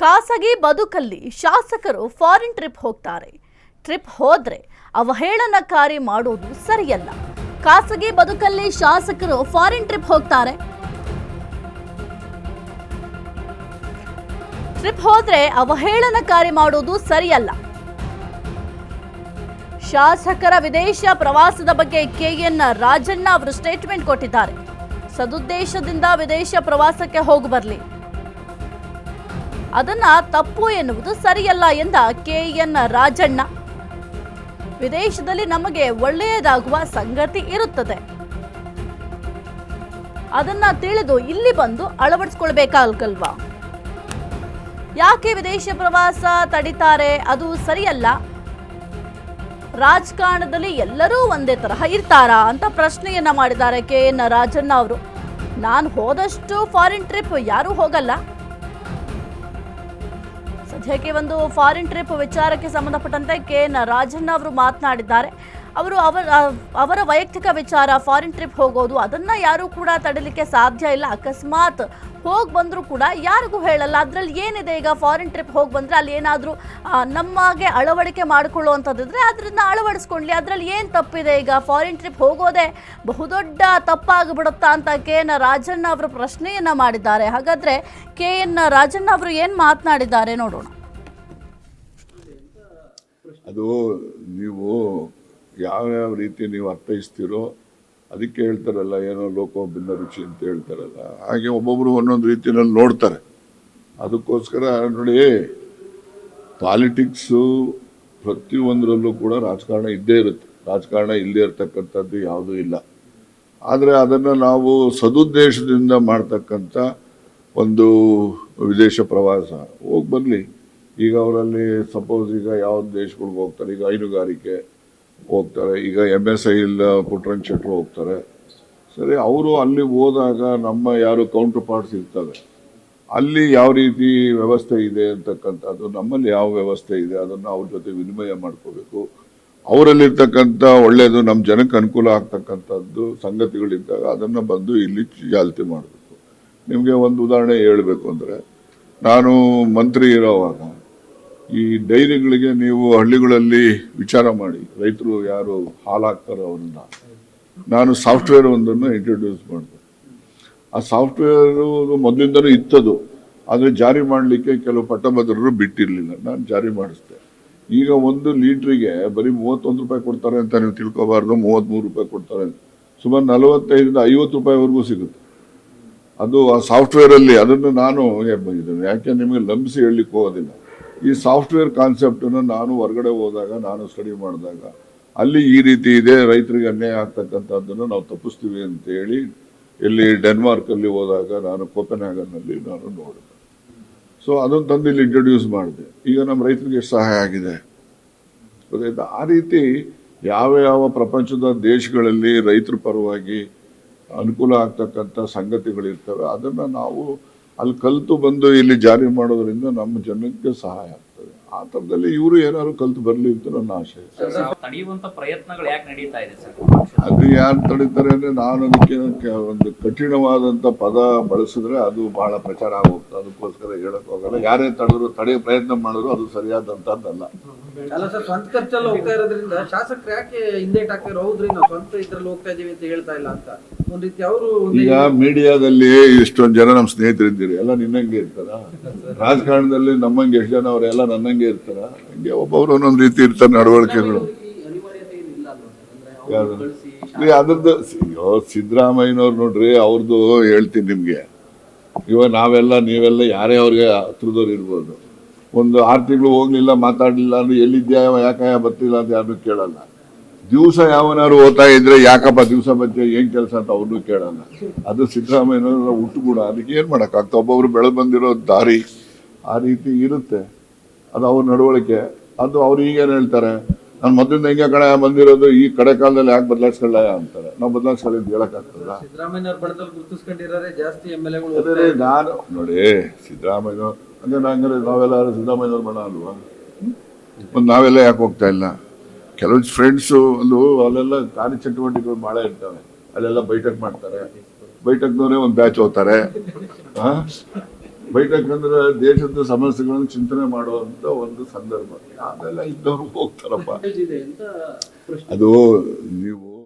ಖಾಸಗಿ ಬದುಕಲ್ಲಿ ಶಾಸಕರು ಫಾರಿನ್ ಟ್ರಿಪ್ ಹೋಗ್ತಾರೆ. ಟ್ರಿಪ್ ಹೋದ್ರೆ ಅವಹೇಳನಕಾರಿ ಮಾಡೋದು ಸರಿಯಲ್ಲ. ಖಾಸಗಿ ಬದುಕಲ್ಲಿ ಶಾಸಕರು ಫಾರಿನ್ ಟ್ರಿಪ್ ಹೋಗ್ತಾರೆ. ಟ್ರಿಪ್ ಹೋದ್ರೆ ಅವಹೇಳನಕಾರಿ ಮಾಡೋದು ಸರಿಯಲ್ಲ. ಶಾಸಕರ ವಿದೇಶ ಪ್ರವಾಸದ ಬಗ್ಗೆ ಕೆಎನ್ ರಾಜಣ್ಣ ಅವರು ಸ್ಟೇಟ್ಮೆಂಟ್ ಕೊಟ್ಟಿದ್ದಾರೆ. ಸದುದ್ದೇಶದಿಂದ ವಿದೇಶ ಪ್ರವಾಸಕ್ಕೆ ಹೋಗಿ ಬರಲಿ, ಅದನ್ನ ತಪ್ಪು ಎನ್ನುವುದು ಸರಿಯಲ್ಲ ಎಂದ ಕೆಎನ್ ರಾಜಣ್ಣ. ವಿದೇಶದಲ್ಲಿ ನಮಗೆ ಒಳ್ಳೆಯದಾಗುವ ಸಂಗತಿ ಇರುತ್ತದೆ, ಅದನ್ನ ತಿಳಿದು ಇಲ್ಲಿ ಬಂದು ಅಳವಡಿಸಿಕೊಳ್ಬೇಕಾಗಲ್ವಾ? ಯಾಕೆ ವಿದೇಶ ಪ್ರವಾಸ ತಡಿತಾರೆ? ಅದು ಸರಿಯಲ್ಲ. ರಾಜಕಾರಣದಲ್ಲಿ ಎಲ್ಲರೂ ಒಂದೇ ತರಹ ಇರ್ತಾರಾ ಅಂತ ಪ್ರಶ್ನೆಯನ್ನ ಮಾಡಿದ್ದಾರೆ ಕೆಎನ್ ರಾಜಣ್ಣ ಅವರು. ನಾನು ಹೋದಷ್ಟು ಫಾರಿನ್ ಟ್ರಿಪ್ ಯಾರೂ ಹೋಗಲ್ಲ. ಸದ್ಯಕ್ಕೆ ಒಂದು ಫಾರಿನ್ ಟ್ರಿಪ್ ವಿಚಾರಕ್ಕೆ ಸಂಬಂಧಪಟ್ಟಂತೆ ಕೆಎನ್ ರಾಜಣ್ಣ ಅವರು ಮಾತನಾಡಿದ್ದಾರೆ. ಅವರು ಅವರ ವೈಯಕ್ತಿಕ ವಿಚಾರ ಫಾರಿನ್ ಟ್ರಿಪ್ ಹೋಗೋದು, ಅದನ್ನ ಯಾರು ಕೂಡ ತಡಿಲಿಕ್ಕೆ ಸಾಧ್ಯ ಇಲ್ಲ. ಅಕಸ್ಮಾತ್ ಹೋಗಿ ಬಂದರೂ ಕೂಡ ಯಾರಿಗೂ ಹೇಳಲ್ಲ. ಅದರಲ್ಲಿ ಏನಿದೆ? ಈಗ ಫಾರಿನ್ ಟ್ರಿಪ್ ಹೋಗಿ ಬಂದರೆ ಅಲ್ಲಿ ಏನಾದರೂ ನಮಗೆ ಅಳವಡಿಕೆ ಮಾಡಿಕೊಳ್ಳುವಂಥದ್ದಿದ್ರೆ ಅದರಿಂದ ಅಳವಡಿಸ್ಕೊಳ್ಳಿ, ಅದರಲ್ಲಿ ಏನು ತಪ್ಪಿದೆ? ಈಗ ಫಾರಿನ್ ಟ್ರಿಪ್ ಹೋಗೋದೇ ಬಹುದೊಡ್ಡ ತಪ್ಪಾಗಿಬಿಡುತ್ತಾ ಅಂತ ಕೆಎನ್ ರಾಜಣ್ಣ ಅವರು ಪ್ರಶ್ನೆಯನ್ನು ಮಾಡಿದ್ದಾರೆ. ಹಾಗಾದರೆ ಕೆಎನ್ ರಾಜಣ್ಣ ಅವರು ಏನು ಮಾತನಾಡಿದ್ದಾರೆ ನೋಡೋಣ. ಅದು ನೀವು ಯಾವ್ಯಾವ ರೀತಿ ನೀವು ಅರ್ಥೈಸ್ತೀರೋ ಅದಕ್ಕೆ ಹೇಳ್ತಾರಲ್ಲ, ಏನೋ ಲೋಕ ಭಿನ್ನ ರುಚಿ ಅಂತ ಹೇಳ್ತಾರಲ್ಲ, ಹಾಗೆ ಒಬ್ಬೊಬ್ರು ಒಂದೊಂದು ರೀತಿಯಲ್ಲಿ ನೋಡ್ತಾರೆ. ಅದಕ್ಕೋಸ್ಕರ ನೋಡಿ, ಪಾಲಿಟಿಕ್ಸು ಪ್ರತಿಯೊಂದರಲ್ಲೂ ಕೂಡ ರಾಜಕಾರಣ ಇದ್ದೇ ಇರುತ್ತೆ. ರಾಜಕಾರಣ ಇಲ್ಲದೆ ಇರ್ತಕ್ಕಂಥದ್ದು ಯಾವುದೂ ಇಲ್ಲ. ಆದರೆ ಅದನ್ನು ನಾವು ಸದುದ್ದೇಶದಿಂದ ಮಾಡ್ತಕ್ಕಂಥ ಒಂದು ವಿದೇಶ ಪ್ರವಾಸ ಹೋಗಿ ಬರಲಿ. ಈಗ ಅವರಲ್ಲಿ ಸಪೋಸ್ ಈಗ ಯಾವ ದೇಶಗಳಿಗೆ ಹೋಗ್ತಾರೆ, ಈಗ ಹೈನುಗಾರಿಕೆ ಹೋಗ್ತಾರೆ, ಈಗ MSI ಇಲ್ಲ ಪುಟ್ಟರಂಗ ಶೆಟ್ಟರು ಹೋಗ್ತಾರೆ. ಸರಿ, ಅವರು ಅಲ್ಲಿ ಹೋದಾಗ ನಮ್ಮ ಯಾರು ಕೌಂಟರ್ ಪಾರ್ಟ್ಸ್ ಇರ್ತವೆ, ಅಲ್ಲಿ ಯಾವ ರೀತಿ ವ್ಯವಸ್ಥೆ ಇದೆ ಅಂತಕ್ಕಂಥದ್ದು, ನಮ್ಮಲ್ಲಿ ಯಾವ ವ್ಯವಸ್ಥೆ ಇದೆ ಅದನ್ನು ಅವ್ರ ಜೊತೆ ವಿನಿಮಯ ಮಾಡ್ಕೋಬೇಕು. ಅವರಲ್ಲಿರ್ತಕ್ಕಂಥ ಒಳ್ಳೆಯದು ನಮ್ಮ ಜನಕ್ಕೆ ಅನುಕೂಲ ಆಗ್ತಕ್ಕಂಥದ್ದು ಸಂಗತಿಗಳಿದ್ದಾಗ ಅದನ್ನು ಬಂದು ಇಲ್ಲಿ ಚಾಲ್ತಿ ಮಾಡಬೇಕು. ನಿಮಗೆ ಒಂದು ಉದಾಹರಣೆ ಹೇಳಬೇಕು ಅಂದರೆ, ನಾನು ಮಂತ್ರಿ ಇರೋವಾಗ ಈ ಡೈರಿಗಳಿಗೆ ನೀವು ಹಳ್ಳಿಗಳಲ್ಲಿ ವಿಚಾರ ಮಾಡಿ, ರೈತರು ಯಾರು ಹಾಲಾಗ್ತಾರೋ ಅವ್ರನ್ನ ನಾನು ಸಾಫ್ಟ್ವೇರ್ ಒಂದನ್ನು ಇಂಟ್ರೊಡ್ಯೂಸ್ ಮಾಡಿದೆ. ಆ ಸಾಫ್ಟ್ವೇರು ಮೊದಲಿಂದನೂ ಇತ್ತದು, ಆದರೆ ಜಾರಿ ಮಾಡಲಿಕ್ಕೆ ಕೆಲವು ಪಟ್ಟಭದ್ರರು ಬಿಟ್ಟಿರಲಿಲ್ಲ. ನಾನು ಜಾರಿ ಮಾಡಿಸ್ದೆ. ಈಗ 1 ಲೀಟ್ರಿಗೆ ಬರೀ 31 ರೂಪಾಯಿ ಕೊಡ್ತಾರೆ ಅಂತ ನೀವು ತಿಳ್ಕೊಬಾರ್ದು, 33 ರೂಪಾಯಿ ಕೊಡ್ತಾರೆ. ಸುಮಾರು 45ರಿಂದ 50 ರೂಪಾಯಿವರೆಗೂ ಸಿಗುತ್ತೆ ಅದು ಆ ಸಾಫ್ಟ್ವೇರಲ್ಲಿ. ಅದನ್ನು ನಾನು ಯಾಕೆ ನಿಮಗೆ ಲಂಬಿಸಿ ಹೇಳಲಿಕ್ಕೆ ಹೋಗೋದಿಲ್ಲ. ಈ ಸಾಫ್ಟ್ವೇರ್ ಕಾನ್ಸೆಪ್ಟನ್ನು ನಾನು ಹೊರಗಡೆ ಹೋದಾಗ, ನಾನು ಸ್ಟಡಿ ಮಾಡಿದಾಗ ಅಲ್ಲಿ ಈ ರೀತಿ ಇದೆ, ರೈತರಿಗೆ ಅನ್ಯಾಯ ಆಗ್ತಕ್ಕಂಥದ್ದನ್ನು ನಾವು ತಪ್ಪಿಸ್ತೀವಿ ಅಂತೇಳಿ ಇಲ್ಲಿ ಡೆನ್ಮಾರ್ಕಲ್ಲಿ ಹೋದಾಗ ನಾನು ಕೋಪನ್ಹ್ಯಾಗನ್ನಲ್ಲಿ ನಾನು ನೋಡಿದೆ. ಸೊ ಅದನ್ನು ತಂದು ಇಲ್ಲಿ ಇಂಟ್ರೊಡ್ಯೂಸ್ ಮಾಡಿದೆ. ಈಗ ನಮ್ಮ ರೈತರಿಗೆ ಎಷ್ಟು ಸಹಾಯ ಆಗಿದೆ ಗೊತ್ತಾಯ್ತಾ? ಆ ರೀತಿ ಯಾವ ಪ್ರಪಂಚದ ದೇಶಗಳಲ್ಲಿ ರೈತರ ಪರವಾಗಿ ಅನುಕೂಲ ಆಗ್ತಕ್ಕಂಥ ಸಂಗತಿಗಳಿರ್ತವೆ, ಅದನ್ನು ನಾವು ಅಲ್ಲಿ ಕಲಿತು ಬಂದು ಇಲ್ಲಿ ಜಾರಿ ಮಾಡೋದ್ರಿಂದ ನಮ್ಮ ಜನಕ್ಕೆ ಸಹಾಯ ಆಗ್ತದೆ. ಆ ಥರದಲ್ಲಿ ಇವರು ಏನಾದ್ರು ಕಲಿತು ಬರಲಿ ಅಂತ ನನ್ನ ಆಶೆ. ತಡೆಯುವಂತ ಪ್ರಯತ್ನಗಳು ಯಾಕೆ ನಡೀತಾ ಇದೆ ಸರ್? ಅದು ಯಾರು ತಡೀತಾರೆ ಅಂದ್ರೆ, ನಾನು ಅದಕ್ಕೆ ಒಂದು ಕಠಿಣವಾದಂತ ಪದ ಬಳಸಿದ್ರೆ ಅದು ಬಹಳ ಪ್ರಚಾರ ಆಗೋಗ್ತದೆ. ಅದಕ್ಕೋಸ್ಕರ ಹೇಳಕ್ ಹೋಗಲ್ಲ. ಯಾರೇ ತಡೆಯೋ ಪ್ರಯತ್ನ ಮಾಡಿದ್ರು ಅದು ಸರಿಯಾದಂತದ್ದಲ್ಲ. ಅಲ್ಲ ಸರ್, ಸ್ವಂತ ಖರ್ಚಲ್ಲಿ ಹೋಗ್ತಾ ಇರೋದ್ರಿಂದ ಶಾಸಕರು ಯಾಕೆ ಹಿಂದೇಟ್ ಹಾಕ್ತಾರೋ? ಹೌದ್ರಿ, ನಾವು ಸ್ವಂತ ಇದ್ರಲ್ಲಿ ಹೋಗ್ತಾ ಇದೀವಿ ಅಂತ ಹೇಳ್ತಾ ಇಲ್ಲ ಅಂತ ಒಂದ್ ರೀತಿ ಅವರು. ಈಗ ಮೀಡಿಯಾದಲ್ಲಿ ಇಷ್ಟೊಂದು ಜನ ನಮ್ಮ ಸ್ನೇಹಿತರಿದ್ದೀರಿ, ಎಲ್ಲ ನಿನ್ನಂಗೆ ಇರ್ತಾರ? ರಾಜಕಾರಣದಲ್ಲಿ ನಮ್ಮಂಗೆ ಎಷ್ಟು ಜನ ಅವರೆಲ್ಲ ನನ್ನಂಗೆ ಇರ್ತಾರ? ಹಂಗೆ ಒಬ್ಬೊಬ್ರು ಒಂದೊಂದು ರೀತಿ ಇರ್ತಾರೆ ನಡವಳಿಕೆಗಳು. ಅದ್ರದ್ದು ಸಿದ್ದರಾಮಯ್ಯನವ್ರು ನೋಡ್ರಿ, ಅವ್ರದ್ದು ಹೇಳ್ತೀನಿ ನಿಮ್ಗೆ. ಇವಾಗ ನೀವೆಲ್ಲ ಯಾರೇ ಅವ್ರಿಗೆ ಹತ್ರದವ್ರು ಇರ್ಬೋದು, ಒಂದು 6 ತಿಂಗಳು ಹೋಗ್ಲಿಲ್ಲ, ಮಾತಾಡ್ಲಿಲ್ಲ ಅಂದ್ರೆ ಎಲ್ಲಿದ್ಯಾ, ಯಾಕೆ ಬರ್ತಿಲ್ಲ ಅಂತ ಯಾರನ್ನೂ ಕೇಳಲ್ಲ. ದಿವಸ ಯಾವನಾರು ಓದ್ತಾ ಇದ್ರೆ ಯಾಕಪ್ಪ ದಿವಸ ಬಂದೆ, ಏನ್ ಕೆಲಸ ಅಂತ ಅವ್ರನ್ನೂ ಕೇಳಲ್ಲ. ಅದು ಸಿದ್ದರಾಮಯ್ಯನವ್ರ ಹುಟ್ಟು ಕೂಡ. ಅದಕ್ಕೆ ಏನ್ ಮಾಡಕ್ಕಾಗ್ತದೆ? ಒಬ್ಬೊಬ್ರು ಬೆಳೆದು ಬಂದಿರೋ ದಾರಿ ಆ ರೀತಿ ಇರುತ್ತೆ. ಅದು ಅವ್ರ ನಡವಳಿಕೆ. ಅದು ಅವ್ರು ಈಗೇನು ಹೇಳ್ತಾರೆ, ನಾನು ಮೊದಲಿಂದ ಹೆಂಗೆ ಕಡೆ ಬಂದಿರೋದು, ಈ ಕಡೆ ಕಾಲದಲ್ಲಿ ಯಾಕೆ ಬದಲಾಯಿಸ್ಕೊಳ್ಳ ಅಂತಾರೆ. ನಾವು ಬದಲಾಯಿಸ್ಕೊಳ್ಳಿ ಅಂತ ಹೇಳಕ್ಕಾಗ್ತದ? ನಾನು ನೋಡಿ, ಸಿದ್ದರಾಮಯ್ಯ ಅಂದ್ರೆ ನಾವೆಲ್ಲ ಸಿದ್ದರಾಮಯ್ಯನವ್ರ ಬಣ ಅಲ್ವಾ? ನಾವೆಲ್ಲ ಯಾಕೆ ಹೋಗ್ತಾ ಇಲ್ಲ? ಕೆಲವು ಫ್ರೆಂಡ್ಸು ಅಲ್ಲೆಲ್ಲ ಕಾರ್ಯಚಟುವಟಿಕೆಗಳು ಭಾಳ ಇರ್ತವೆ, ಅಲ್ಲೆಲ್ಲ ಬೈಠಕ್ ಮಾಡ್ತಾರೆ. ಬೈಠಕ್ನವರೇ ಒಂದು ಬ್ಯಾಚ್ ಹೋಗ್ತಾರೆ. ಬೈತಕ್ಕಂದ್ರೆ ದೇಶದ ಸಮಸ್ಯೆಗಳನ್ನು ಚಿಂತನೆ ಮಾಡುವಂತ ಒಂದು ಸಂದರ್ಭ. ಅದೆಲ್ಲ ಇದ್ದವ್ರು ಹೋಗ್ತಾರಪ್ಪ. ಇದೆ ಅಂತ ಪ್ರಶ್ನೆ. ಅದು ನೀವು